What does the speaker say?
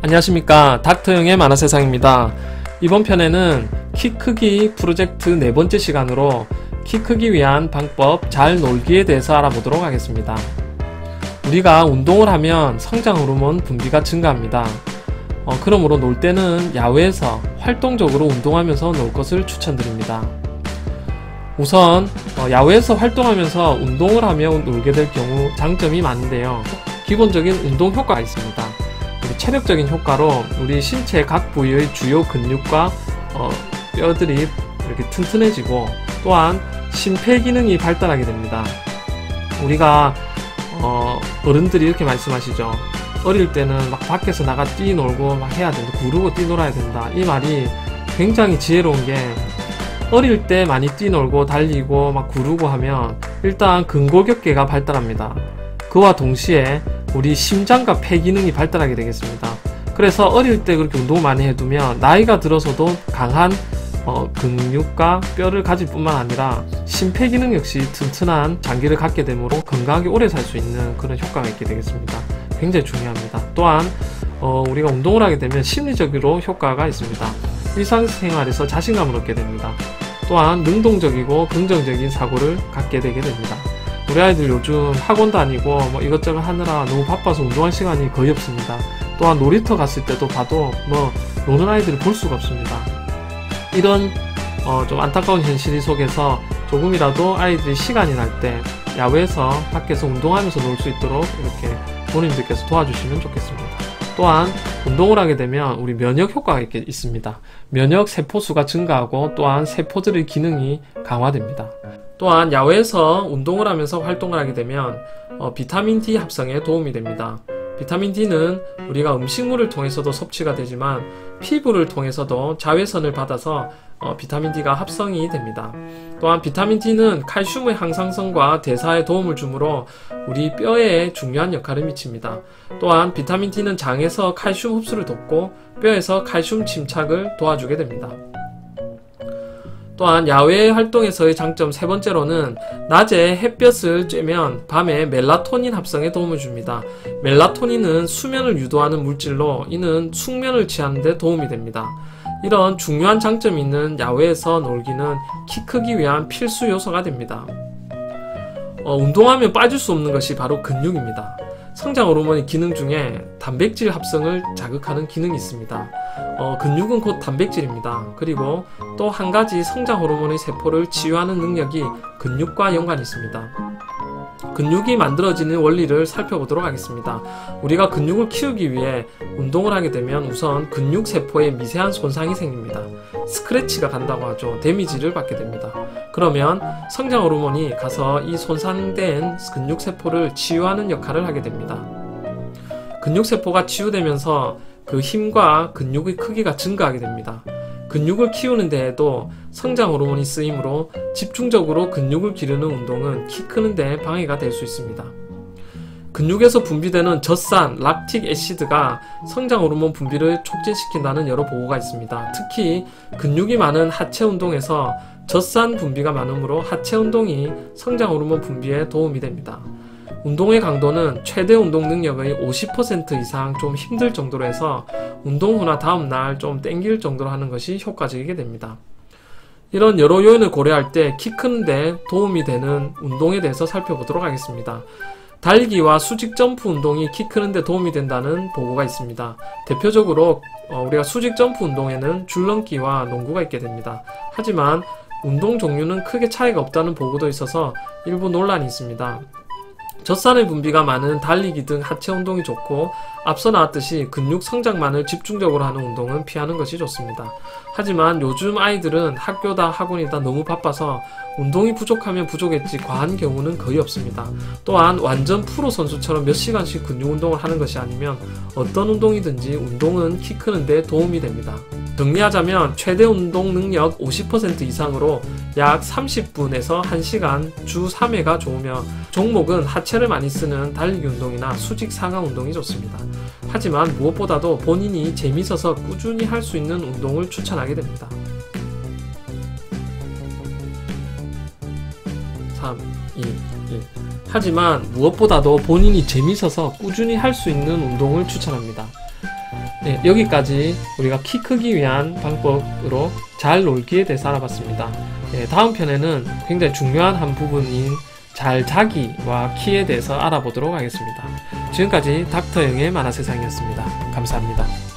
안녕하십니까, 닥터영의 만화세상입니다. 이번 편에는 키 크기 프로젝트 4번째 시간으로 키 크기 위한 방법 잘 놀기에 대해서 알아보도록 하겠습니다. 우리가 운동을 하면 성장 호르몬 분비가 증가합니다. 그러므로 놀 때는 야외에서 활동적으로 운동하면서 놀 것을 추천드립니다. 우선 야외에서 활동하면서 운동을 하며 놀게 될 경우 장점이 많은데요. 기본적인 운동 효과가 있습니다. 체력적인 효과로 우리 신체 각 부위의 주요 근육과 뼈들이 이렇게 튼튼해지고, 또한 심폐기능이 발달하게 됩니다. 우리가 어른들이 이렇게 말씀하시죠. 어릴 때는 막 밖에서 나가 뛰놀고 막 해야 된다, 구르고 뛰놀아야 된다. 이 말이 굉장히 지혜로운 게, 어릴 때 많이 뛰놀고 달리고 막 구르고 하면 일단 근골격계가 발달합니다. 그와 동시에 우리 심장과 폐 기능이 발달하게 되겠습니다. 그래서 어릴 때 그렇게 운동을 많이 해두면 나이가 들어서도 강한 근육과 뼈를 가질 뿐만 아니라 심폐기능 역시 튼튼한 장기를 갖게 되므로 건강하게 오래 살 수 있는 그런 효과가 있게 되겠습니다. 굉장히 중요합니다. 또한 우리가 운동을 하게 되면 심리적으로 효과가 있습니다. 일상생활에서 자신감을 얻게 됩니다. 또한 능동적이고 긍정적인 사고를 갖게 되게 됩니다. 우리 아이들 요즘 학원 다니고 이것저것 하느라 너무 바빠서 운동할 시간이 거의 없습니다. 또한 놀이터 갔을 때도 봐도 노는 아이들을 볼 수가 없습니다. 이런 좀 안타까운 현실 속에서 조금이라도 아이들이 시간이 날 때 야외에서 밖에서 운동하면서 놀 수 있도록 이렇게 부모님들께서 도와주시면 좋겠습니다. 또한 운동을 하게 되면 우리 면역 효과가 있습니다. 면역 세포수가 증가하고, 또한 세포들의 기능이 강화됩니다. 또한 야외에서 운동을 하면서 활동을 하게 되면 비타민 D 합성에 도움이 됩니다. 비타민 D는 우리가 음식물을 통해서도 섭취가 되지만 피부를 통해서도 자외선을 받아서 비타민 D가 합성이 됩니다. 또한 비타민 D는 칼슘의 항상성과 대사에 도움을 주므로 우리 뼈에 중요한 역할을 미칩니다. 또한 비타민 D는 장에서 칼슘 흡수를 돕고 뼈에서 칼슘 침착을 도와주게 됩니다. 또한 야외 활동에서의 장점 세 번째로는 낮에 햇볕을 쬐면 밤에 멜라토닌 합성에 도움을 줍니다. 멜라토닌은 수면을 유도하는 물질로 이는 숙면을 취하는 데 도움이 됩니다. 이런 중요한 장점이 있는 야외에서 놀기는 키 크기 위한 필수 요소가 됩니다. 운동하면 빠질 수 없는 것이 바로 근육입니다. 성장 호르몬의 기능 중에 단백질 합성을 자극하는 기능이 있습니다. 근육은 곧 단백질입니다. 그리고 또 한 가지 성장 호르몬의 세포를 치유하는 능력이 근육과 연관이 있습니다. 근육이 만들어지는 원리를 살펴보도록 하겠습니다. 우리가 근육을 키우기 위해 운동을 하게 되면 우선 근육 세포에 미세한 손상이 생깁니다. 스크래치가 간다고 하죠. 데미지를 받게 됩니다. 그러면 성장 호르몬이 가서 이 손상된 근육 세포를 치유하는 역할을 하게 됩니다. 근육 세포가 치유되면서 그 힘과 근육의 크기가 증가하게 됩니다. 근육을 키우는 데에도 성장 호르몬이 쓰이므로 집중적으로 근육을 기르는 운동은 키 크는데 방해가 될 수 있습니다. 근육에서 분비되는 젖산, 락틱 애시드가 성장 호르몬 분비를 촉진시킨다는 여러 보고가 있습니다. 특히 근육이 많은 하체 운동에서 젖산 분비가 많으므로 하체 운동이 성장 호르몬 분비에 도움이 됩니다. 운동의 강도는 최대 운동 능력의 50% 이상 좀 힘들 정도로 해서 운동 후나 다음날 좀 땡길 정도로 하는 것이 효과적이게 됩니다. 이런 여러 요인을 고려할 때 키 크는데 도움이 되는 운동에 대해서 살펴보도록 하겠습니다. 달리기와 수직 점프 운동이 키 크는데 도움이 된다는 보고가 있습니다. 대표적으로 우리가 수직 점프 운동에는 줄넘기와 농구가 있게 됩니다. 하지만 운동 종류는 크게 차이가 없다는 보고도 있어서 일부 논란이 있습니다. 젖산의 분비가 많은 달리기 등 하체 운동이 좋고, 앞서 나왔듯이 근육 성장만을 집중적으로 하는 운동은 피하는 것이 좋습니다. 하지만 요즘 아이들은 학교다 학원이다 너무 바빠서 운동이 부족하면 부족했지 과한 경우는 거의 없습니다. 또한 완전 프로 선수처럼 몇 시간씩 근육 운동을 하는 것이 아니면 어떤 운동이든지 운동은 키 크는데 도움이 됩니다. 정리하자면 최대 운동 능력 50% 이상으로 약 30분에서 1시간 주 3회가 좋으며, 종목은 하체를 많이 쓰는 달리기 운동이나 수직 상하 운동이 좋습니다. 하지만 무엇보다도 본인이 재미있어서 꾸준히 할 수 있는 운동을 추천하게 됩니다. 3, 2, 1. 하지만 무엇보다도 본인이 재미있어서 꾸준히 할 수 있는 운동을 추천합니다. 네, 여기까지 우리가 키 크기 위한 방법으로 잘 놀기에 대해서 알아봤습니다. 네, 다음 편에는 굉장히 중요한 한 부분인 잘 자기와 키에 대해서 알아보도록 하겠습니다. 지금까지 닥터 영의 만화세상이었습니다. 감사합니다.